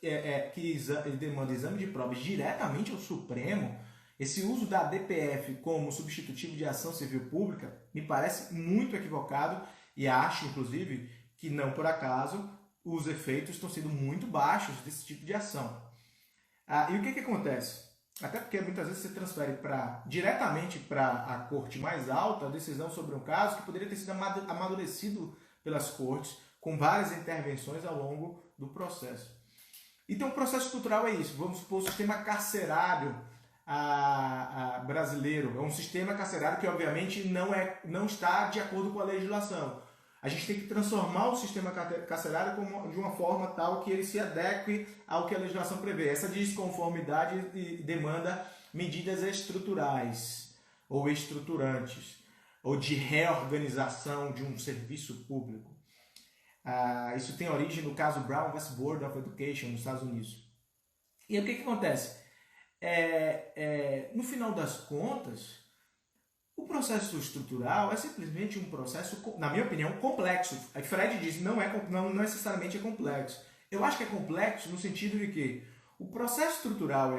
que demanda exame de provas diretamente ao Supremo. Esse uso da ADPF como substitutivo de ação civil pública me parece muito equivocado e acho, inclusive, que não por acaso os efeitos estão sendo muito baixos desse tipo de ação. E o que acontece? Até porque muitas vezes você transfere diretamente para a corte mais alta a decisão sobre um caso que poderia ter sido amadurecido pelas cortes com várias intervenções ao longo do processo. Então, o processo estrutural é isso. Vamos supor o sistema carcerário brasileiro. É um sistema carcerário que, obviamente, não está de acordo com a legislação. A gente tem que transformar o sistema carcerário de uma forma tal que ele se adeque ao que a legislação prevê. Essa desconformidade demanda medidas estruturais ou estruturantes, ou de reorganização de um serviço público. Isso tem origem no caso Brown vs. Board of Education, nos Estados Unidos. E aí, o que acontece? No final das contas, o processo estrutural é simplesmente um processo, na minha opinião, complexo. A Fred diz que não necessariamente é complexo. Eu acho que é complexo no sentido de que o processo estrutural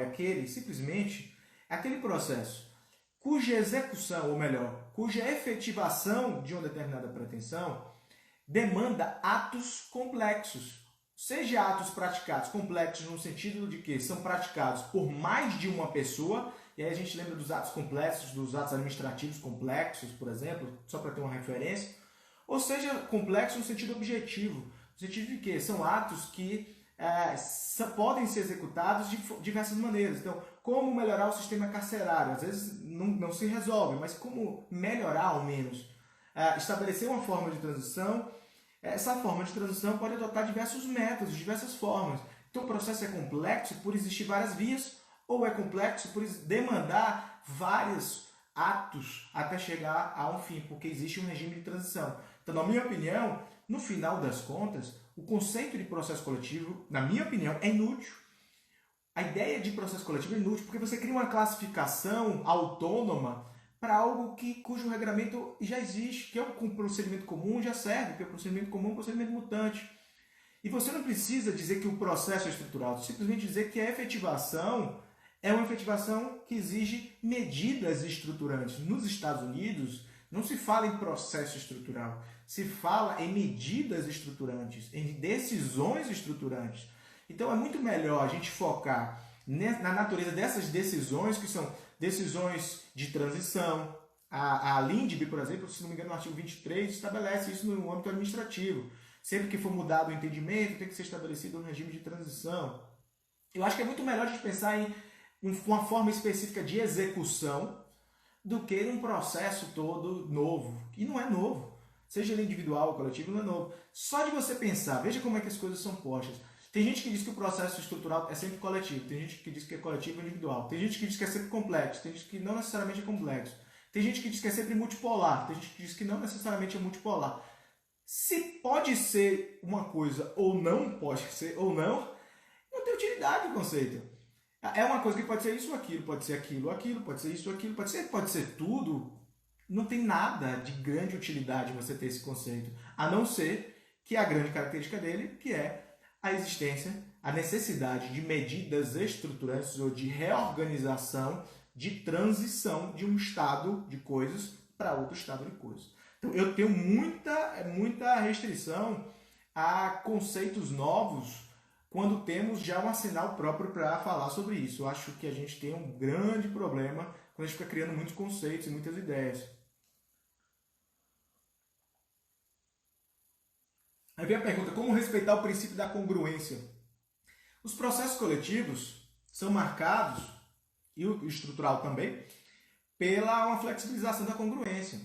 simplesmente, aquele processo cuja execução, ou melhor, cuja efetivação de uma determinada pretensão demanda atos complexos. Seja atos praticados complexos no sentido de que são praticados por mais de uma pessoa. E aí a gente lembra dos atos complexos, dos atos administrativos complexos, por exemplo, só para ter uma referência. Ou seja, complexo no sentido objetivo, no sentido de que são atos que podem ser executados de diversas maneiras. Então, como melhorar o sistema carcerário? Às vezes não se resolve, mas como melhorar ao menos? Estabelecer uma forma de transição. Essa forma de transição pode adotar diversos métodos, diversas formas. Então, o processo é complexo por existir várias vias, ou é complexo por demandar vários atos até chegar a um fim, porque existe um regime de transição. Então, na minha opinião, no final das contas, o conceito de processo coletivo, na minha opinião, é inútil. A ideia de processo coletivo é inútil porque você cria uma classificação autônoma para algo cujo regramento já existe, que é o procedimento comum já serve, que é o procedimento comum, o procedimento mutante. E você não precisa dizer que o processo é estrutural, simplesmente dizer que a efetivação é uma efetivação que exige medidas estruturantes. Nos Estados Unidos, não se fala em processo estrutural, se fala em medidas estruturantes, em decisões estruturantes. Então é muito melhor a gente focar na natureza dessas decisões, que são decisões de transição. A LINDB, por exemplo, se não me engano, no artigo 23, estabelece isso no âmbito administrativo. Sempre que for mudado o entendimento, tem que ser estabelecido um regime de transição. Eu acho que é muito melhor a gente pensar em uma forma específica de execução do que um processo todo novo. E não é novo. Seja ele individual ou coletivo, não é novo. Só de você pensar, veja como é que as coisas são postas. Tem gente que diz que o processo estrutural é sempre coletivo, tem gente que diz que é coletivo ou individual, tem gente que diz que é sempre complexo, tem gente que não necessariamente é complexo, tem gente que diz que é sempre multipolar, tem gente que diz que não necessariamente é multipolar. Se pode ser uma coisa ou não pode ser ou não tem utilidade o conceito. É uma coisa que pode ser isso ou aquilo, pode ser aquilo ou aquilo, pode ser isso ou aquilo, pode ser tudo. Não tem nada de grande utilidade você ter esse conceito, a não ser que a grande característica dele, que é a existência, a necessidade de medidas estruturantes ou de reorganização, de transição de um estado de coisas para outro estado de coisas. Então eu tenho muita restrição a conceitos novos quando temos já um arsenal próprio para falar sobre isso. Eu acho que a gente tem um grande problema quando a gente fica criando muitos conceitos e muitas ideias. Aí vem a pergunta, como respeitar o princípio da congruência? Os processos coletivos são marcados, e o estrutural também, pela uma flexibilização da congruência.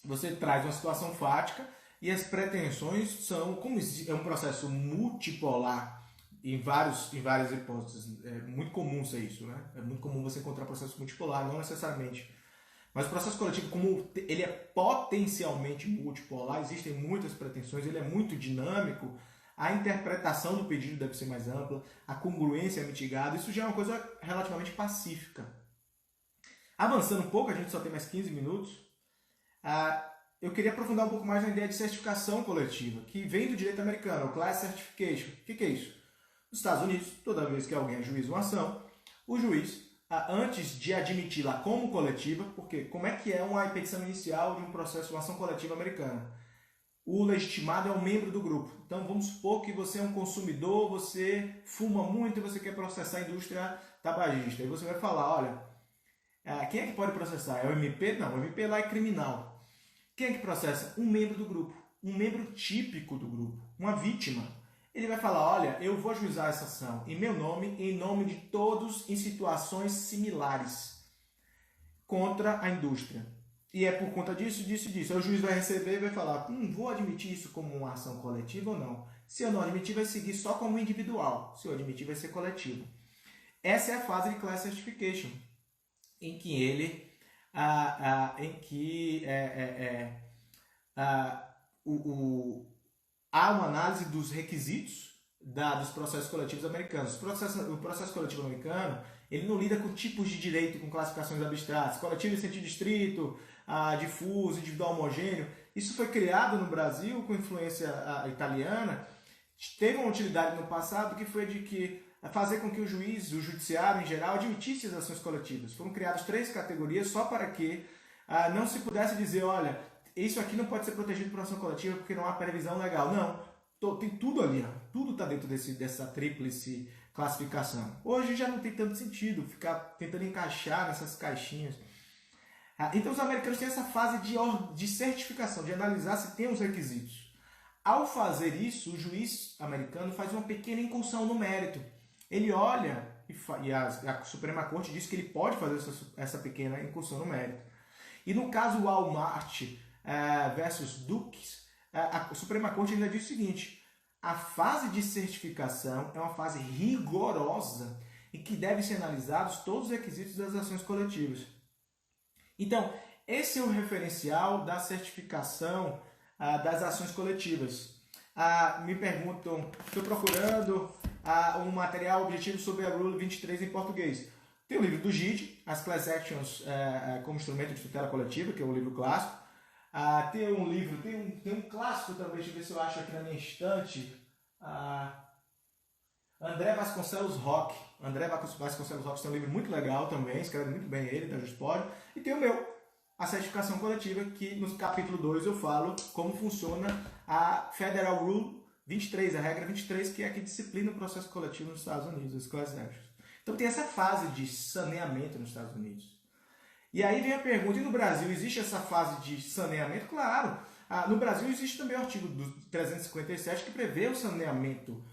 Você traz uma situação fática e as pretensões são, como é um processo multipolar em várias hipóteses, é muito comum ser isso, né? É muito comum você encontrar processo multipolar, não necessariamente. Mas o processo coletivo, como ele é potencialmente multipolar, existem muitas pretensões, ele é muito dinâmico, a interpretação do pedido deve ser mais ampla, a congruência é mitigada, isso já é uma coisa relativamente pacífica. Avançando um pouco, a gente só tem mais 15 minutos, eu queria aprofundar um pouco mais na ideia de certificação coletiva, que vem do direito americano, o Class Certification. O que é isso? Nos Estados Unidos, toda vez que alguém ajuiza uma ação, o juiz, antes de admiti-la como coletiva, porque como é que é uma petição inicial de um processo, uma ação coletiva americana? O legitimado é um membro do grupo. Então vamos supor que você é um consumidor, você fuma muito e você quer processar a indústria tabagista. E você vai falar, olha, quem é que pode processar? É o MP? Não, o MP lá é criminal. Quem é que processa? Um membro do grupo, um membro típico do grupo, uma vítima. Ele vai falar, olha, eu vou ajuizar essa ação em meu nome, em nome de todos em situações similares contra a indústria. E é por conta disso. Aí o juiz vai receber e vai falar, vou admitir isso como uma ação coletiva ou não? Se eu não admitir, vai seguir só como individual. Se eu admitir, vai ser coletivo. Essa é a fase de Class Certification, em que ele há uma análise dos requisitos dos processos coletivos americanos. O processo coletivo americano, ele não lida com tipos de direito, com classificações abstratas, coletivo em sentido estrito, difuso, individual homogêneo. Isso foi criado no Brasil com influência italiana. Teve uma utilidade no passado que foi de que fazer com que o juiz, o judiciário em geral, admitisse as ações coletivas. Foram criadas 3 categorias só para que não se pudesse dizer, olha, isso aqui não pode ser protegido por ação coletiva porque não há previsão legal. Não, tem tudo ali, tudo está dentro dessa tríplice classificação. Hoje já não tem tanto sentido ficar tentando encaixar nessas caixinhas. Então os americanos têm essa fase de certificação, de analisar se tem os requisitos. Ao fazer isso, o juiz americano faz uma pequena incursão no mérito. Ele olha, e a Suprema Corte diz que ele pode fazer essa pequena incursão no mérito. E no caso Walmart versus Dukes, a Suprema Corte ainda diz o seguinte, a fase de certificação é uma fase rigorosa em que devem ser analisados todos os requisitos das ações coletivas. Então, esse é o referencial da certificação das ações coletivas. Me perguntam, estou procurando um material objetivo sobre a Rule 23 em português. Tem o livro do GID, as Class Actions como instrumento de tutela coletiva, que é um livro clássico. Tem um clássico também, deixa eu ver se eu acho aqui na minha estante. André Vasconcelos Roque. André Vasconcelos Roque tem um livro muito legal também, escreve muito bem ele, da Juspod. E tem o meu, a certificação coletiva, que no capítulo 2 eu falo como funciona a Federal Rule 23, a regra 23, que é a que disciplina o processo coletivo nos Estados Unidos, as Class Actions. Então tem essa fase de saneamento nos Estados Unidos. E aí vem a pergunta, e no Brasil existe essa fase de saneamento? Claro, no Brasil existe também o artigo 357 que prevê o saneamento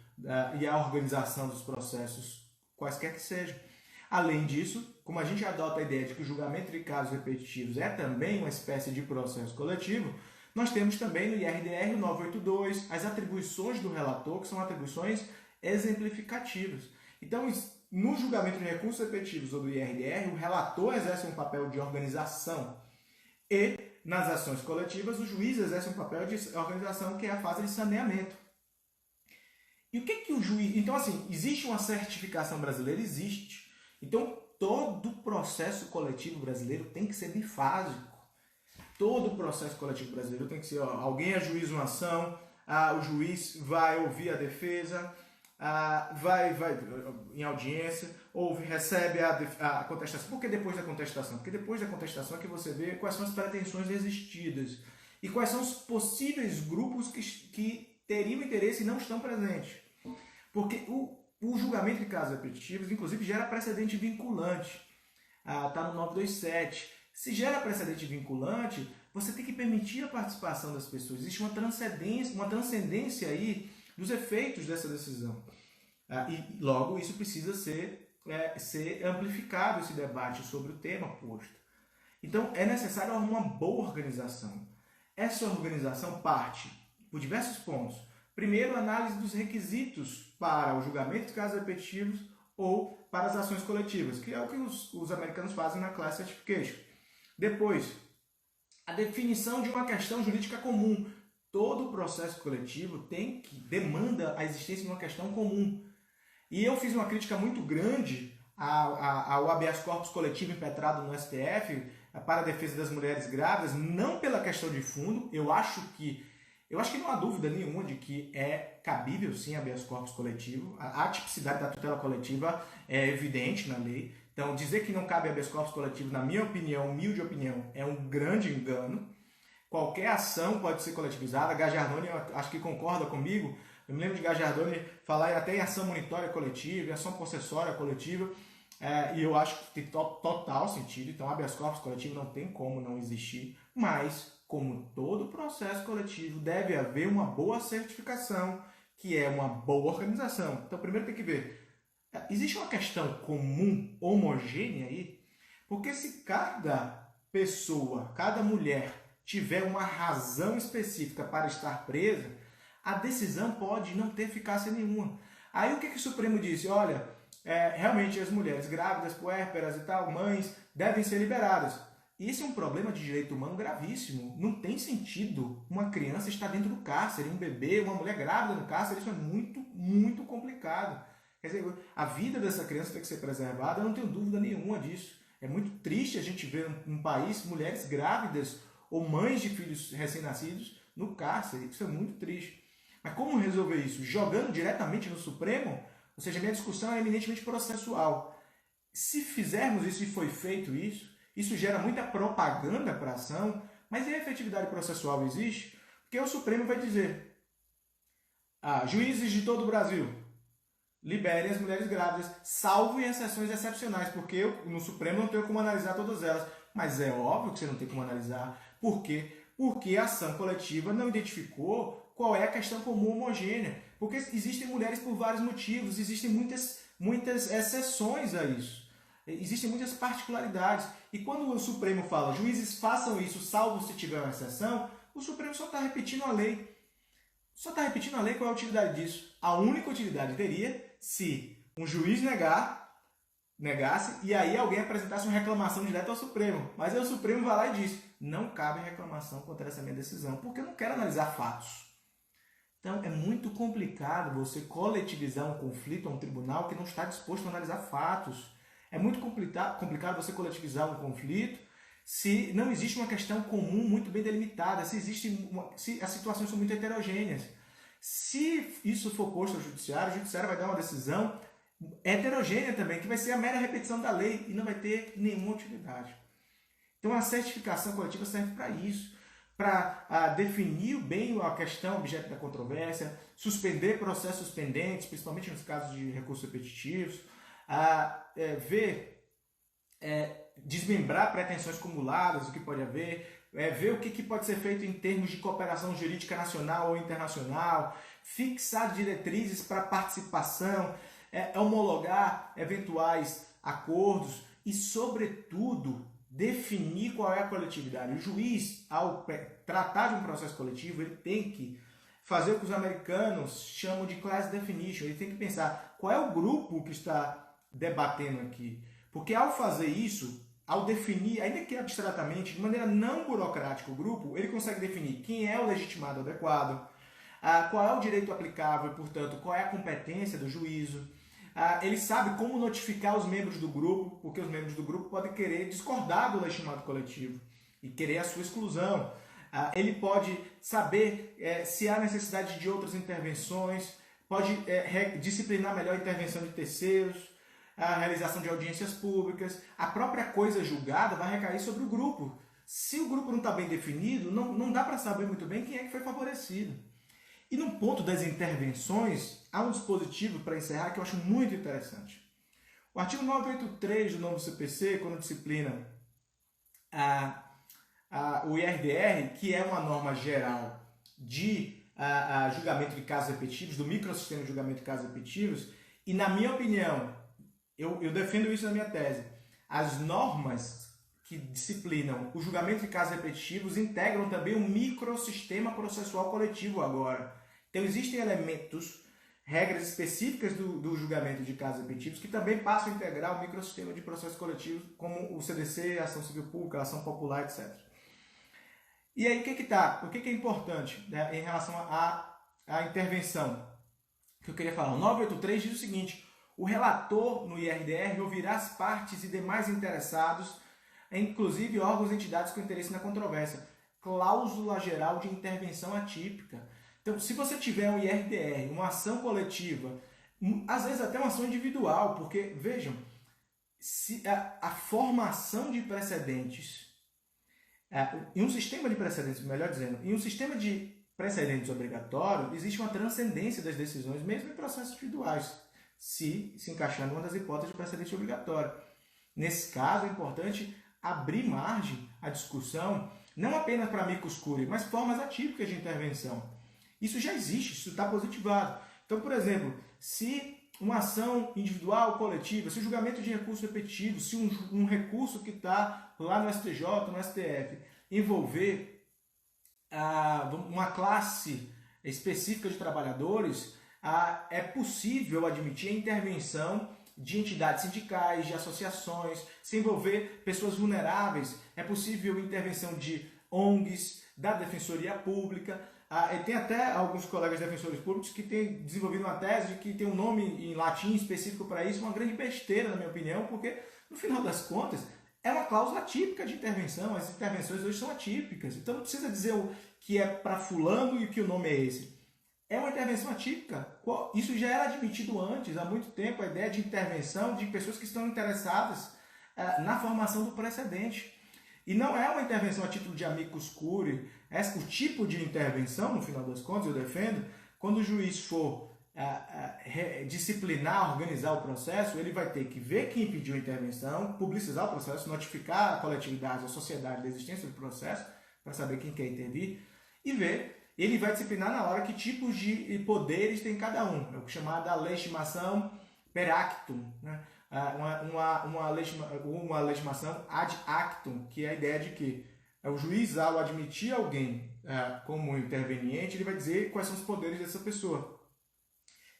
e a organização dos processos, quaisquer que sejam. Além disso, como a gente adota a ideia de que o julgamento de casos repetitivos é também uma espécie de processo coletivo, nós temos também no IRDR 982 as atribuições do relator, que são atribuições exemplificativas. Então, no julgamento de recursos repetitivos ou do IRDR, o relator exerce um papel de organização e, nas ações coletivas, o juiz exerce um papel de organização, que é a fase de saneamento. E o que que o juiz... Então, assim, existe uma certificação brasileira? Existe. Então, todo o processo coletivo brasileiro tem que ser bifásico. Todo o processo coletivo brasileiro tem que ser... Ó, alguém ajuiza uma ação, o juiz vai ouvir a defesa, vai em audiência, recebe a contestação. Por que depois da contestação? Porque depois da contestação é que você vê quais são as pretensões resistidas e quais são os possíveis grupos que teriam interesse e não estão presentes. Porque o julgamento de casos repetitivos, inclusive, gera precedente vinculante. Está no 927. Se gera precedente vinculante, você tem que permitir a participação das pessoas. Existe uma transcendência aí dos efeitos dessa decisão. E logo isso precisa ser amplificado, esse debate sobre o tema posto. Então é necessário uma boa organização. Essa organização parte por diversos pontos. Primeiro, análise dos requisitos para o julgamento de casos repetitivos ou para as ações coletivas, que é o que os americanos fazem na Class Certification. Depois, a definição de uma questão jurídica comum. Todo processo coletivo demanda a existência de uma questão comum. E eu fiz uma crítica muito grande ao habeas corpus coletivo impetrado no STF para a defesa das mulheres grávidas, não pela questão de fundo. Eu acho que não há dúvida nenhuma de que é cabível sim habeas corpus coletivo. A tipicidade da tutela coletiva é evidente na lei. Então, dizer que não cabe habeas corpus coletivo, na minha opinião, humilde opinião, é um grande engano. Qualquer ação pode ser coletivizada. Gajardoni, acho que concorda comigo. Eu me lembro de Gajardoni falar até em ação monitória coletiva, em ação possessória coletiva, e eu acho que tem total sentido. Então, habeas corpus coletivo não tem como não existir, mas, como todo processo coletivo, deve haver uma boa certificação, que é uma boa organização. Então, primeiro tem que ver, existe uma questão comum, homogênea aí? Porque se cada pessoa, cada mulher tiver uma razão específica para estar presa, a decisão pode não ter eficácia nenhuma. Aí o que o Supremo disse? Olha, realmente as mulheres grávidas, puérperas e tal, mães, devem ser liberadas. Isso é um problema de direito humano gravíssimo. Não tem sentido uma criança estar dentro do cárcere, um bebê, uma mulher grávida no cárcere. Isso é muito, muito complicado. Quer dizer, a vida dessa criança tem que ser preservada, eu não tenho dúvida nenhuma disso. É muito triste a gente ver um país, mulheres grávidas ou mães de filhos recém-nascidos no cárcere. Isso é muito triste. Mas como resolver isso? Jogando diretamente no Supremo? Ou seja, minha discussão é eminentemente processual. Se fizermos isso e foi feito isso, isso gera muita propaganda para a ação, mas e a efetividade processual existe? Porque o Supremo vai dizer: juízes de todo o Brasil, liberem as mulheres grávidas, salvo em exceções excepcionais, porque eu, no Supremo, não tenho como analisar todas elas. Mas é óbvio que você não tem como analisar. Por quê? Porque a ação coletiva não identificou qual é a questão comum homogênea. Porque existem mulheres por vários motivos, existem muitas exceções a isso. Existem muitas particularidades. E quando o Supremo fala, juízes façam isso, salvo se tiver uma exceção, o Supremo só está repetindo a lei. Só está repetindo a lei. Qual é a utilidade disso? A única utilidade teria se um juiz negasse e aí alguém apresentasse uma reclamação direta ao Supremo. Mas aí o Supremo vai lá e diz: não cabe reclamação contra essa minha decisão, porque eu não quero analisar fatos. Então é muito complicado você coletivizar um conflito a um tribunal que não está disposto a analisar fatos. É muito complicado você coletivizar um conflito se não existe uma questão comum muito bem delimitada, se as situações são muito heterogêneas. Se isso for posto ao judiciário, o judiciário vai dar uma decisão heterogênea também, que vai ser a mera repetição da lei e não vai ter nenhuma utilidade. Então a certificação coletiva serve para isso, para definir bem a questão objeto da controvérsia, suspender processos pendentes, principalmente nos casos de recursos repetitivos, desmembrar pretensões cumuladas, o que pode haver, ver o que pode ser feito em termos de cooperação jurídica nacional ou internacional, fixar diretrizes para participação, homologar eventuais acordos e, sobretudo, definir qual é a coletividade. O juiz, ao tratar de um processo coletivo, ele tem que fazer o que os americanos chamam de class definition. Ele tem que pensar qual é o grupo que está debatendo aqui. Porque ao fazer isso, ao definir, ainda que abstratamente, de maneira não burocrática o grupo, ele consegue definir quem é o legitimado adequado, qual é o direito aplicável, portanto, qual é a competência do juízo. Ele sabe como notificar os membros do grupo, porque os membros do grupo podem querer discordar do legitimado coletivo e querer a sua exclusão. Ele pode saber se há necessidade de outras intervenções, pode disciplinar melhor a intervenção de terceiros, a realização de audiências públicas. A própria coisa julgada vai recair sobre o grupo. Se o grupo não está bem definido, não dá para saber muito bem quem é que foi favorecido. E no ponto das intervenções, há um dispositivo para encerrar que eu acho muito interessante. O artigo 983 do novo CPC, quando disciplina o IRDR, que é uma norma geral de julgamento de casos repetitivos, do microsistema de julgamento de casos repetitivos, e na minha opinião, eu defendo isso na minha tese, as normas que disciplinam o julgamento de casos repetitivos integram também um microsistema processual coletivo agora. Então existem elementos, regras específicas do julgamento de casos repetitivos que também passam a integrar o microsistema de processos coletivos, como o CDC, a ação civil pública, a ação popular, etc. E aí, o que é importante, né, em relação à intervenção? Que eu queria falar. O 983 diz o seguinte: o relator no IRDR ouvirá as partes e demais interessados, inclusive órgãos e entidades com interesse na controvérsia. Cláusula geral de intervenção atípica. Então, se você tiver um IRDR, uma ação coletiva, às vezes até uma ação individual, porque, vejam, se a formação de precedentes, em um sistema de precedentes, melhor dizendo, em um sistema de precedentes obrigatório, existe uma transcendência das decisões, mesmo em processos individuais, se encaixar numa das hipóteses de precedente obrigatório. Nesse caso, é importante abrir margem à discussão, não apenas para amicus curiae, mas formas atípicas de intervenção. Isso já existe, isso está positivado. Então, por exemplo, se uma ação individual, coletiva, se o julgamento de recurso repetitivo, se um recurso que está lá no STJ, no STF, envolver uma classe específica de trabalhadores, é possível admitir a intervenção de entidades sindicais, de associações, se envolver pessoas vulneráveis, é possível intervenção de ONGs, da Defensoria Pública. Tem até alguns colegas defensores públicos que têm desenvolvido uma tese de que tem um nome em latim específico para isso, uma grande besteira, na minha opinião, porque, no final das contas, é uma cláusula atípica de intervenção. As intervenções hoje são atípicas. Então não precisa dizer o que é para fulano e que o nome é esse. É uma intervenção atípica. Isso já era admitido antes, há muito tempo, a ideia de intervenção de pessoas que estão interessadas na formação do precedente. E não é uma intervenção a título de amicus curiae. O tipo de intervenção, no final das contas, eu defendo, quando o juiz for disciplinar, organizar o processo, ele vai ter que ver quem pediu a intervenção, publicizar o processo, notificar a coletividade, a sociedade da existência do processo, para saber quem quer intervir, e ver. Ele vai disciplinar na hora que tipos de poderes tem cada um. É o chamado legitimação per actum, né? Uma legitimação ad actum, que é a ideia de que o juiz, ao admitir alguém como interveniente, ele vai dizer quais são os poderes dessa pessoa.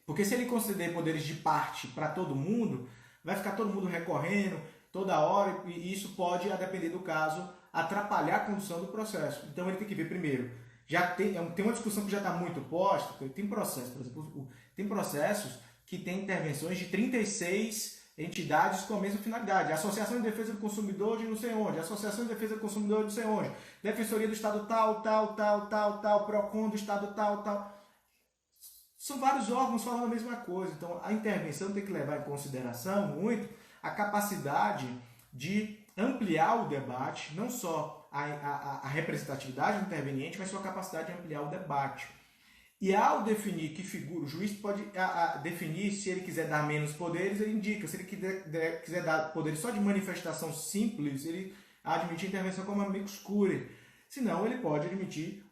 Porque se ele conceder poderes de parte para todo mundo, vai ficar todo mundo recorrendo toda hora, e isso pode, a depender do caso, atrapalhar a condução do processo. Então ele tem que ver primeiro. Já tem uma discussão que já está muito posta, tem processos, por exemplo, tem processos que têm intervenções de 36 entidades com a mesma finalidade. Associação de Defesa do Consumidor de não sei onde, Associação de Defesa do Consumidor de não sei onde, Defensoria do Estado tal, PROCON do Estado tal. São vários órgãos falando a mesma coisa. Então a intervenção tem que levar em consideração muito a capacidade de ampliar o debate, não só a representatividade do interveniente, mas sua capacidade de ampliar o debate. E ao definir que figura, o juiz pode definir, se ele quiser dar menos poderes, ele indica. Se ele quiser dar poderes só de manifestação simples, ele admite a intervenção como amicus curiae. Senão, ele pode admitir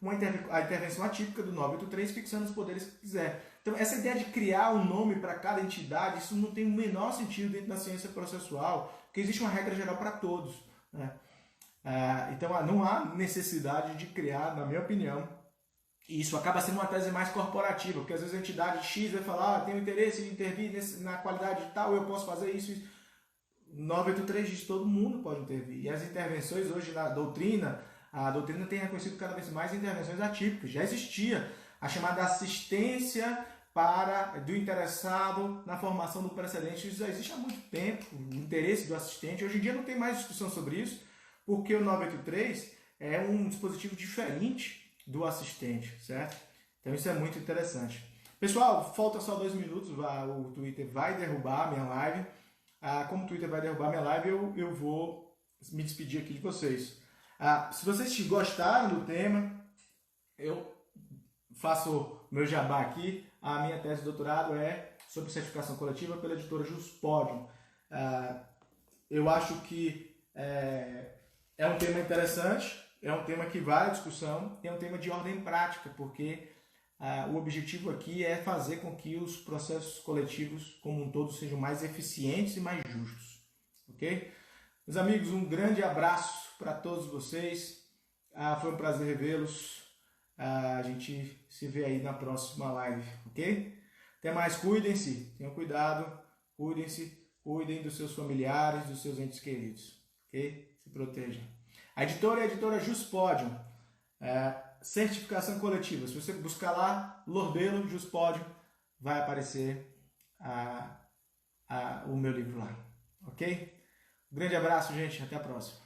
a intervenção atípica do 983, fixando os poderes que quiser. Então, essa ideia de criar um nome para cada entidade, isso não tem o menor sentido dentro da ciência processual, porque existe uma regra geral para todos, né? Então não há necessidade de criar, na minha opinião, e isso acaba sendo uma tese mais corporativa, porque às vezes a entidade X vai falar, tenho interesse em intervir na qualidade de tal, eu posso fazer isso. 983 diz que todo mundo pode intervir, e as intervenções hoje na doutrina, a doutrina tem reconhecido cada vez mais intervenções atípicas. Já existia a chamada assistência do interessado na formação do precedente. Isso já existe há muito tempo, o interesse do assistente. Hoje em dia não tem mais discussão sobre isso, porque o 983 é um dispositivo diferente do assistente, certo? Então isso é muito interessante. Pessoal, falta só 2 minutos, o Twitter vai derrubar a minha live. Como o Twitter vai derrubar a minha live, eu vou me despedir aqui de vocês. Se vocês gostaram do tema, eu faço meu jabá aqui. A minha tese de doutorado é sobre certificação coletiva pela editora Juspodium. Eu acho que é um tema interessante, é um tema que vale a discussão, é um tema de ordem prática, porque o objetivo aqui é fazer com que os processos coletivos como um todo sejam mais eficientes e mais justos. Ok? Meus amigos, um grande abraço para todos vocês. Foi um prazer revê-los. A gente se vê aí na próxima live, ok? Até mais, cuidem-se, tenham cuidado, cuidem-se, cuidem dos seus familiares, dos seus entes queridos, ok? Se protejam. A editora é a editora Juspodium, certificação coletiva. Se você buscar lá, Lorbelo, Juspodium, vai aparecer o meu livro lá, ok? Um grande abraço, gente, até a próxima.